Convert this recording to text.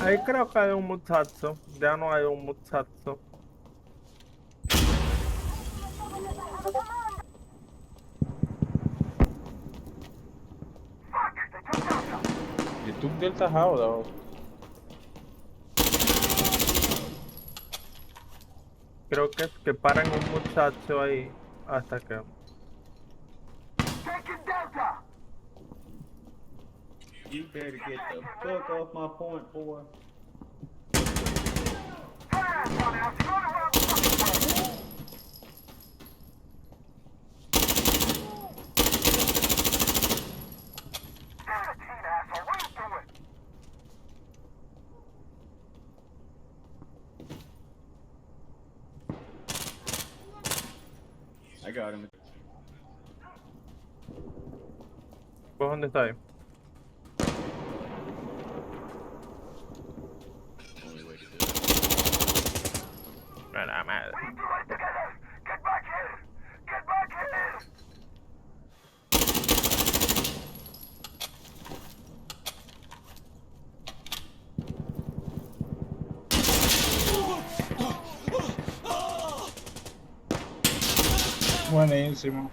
Ahí creo que hay un muchacho. Ya no hay un muchacho. Je took Delta houden. Creo que es que paran un muchacho ahí hasta que. You better get the fuck off my point, boy. I got him. ¿Pues dónde está ahí? Only way to do it. A la madre. Buenísimo.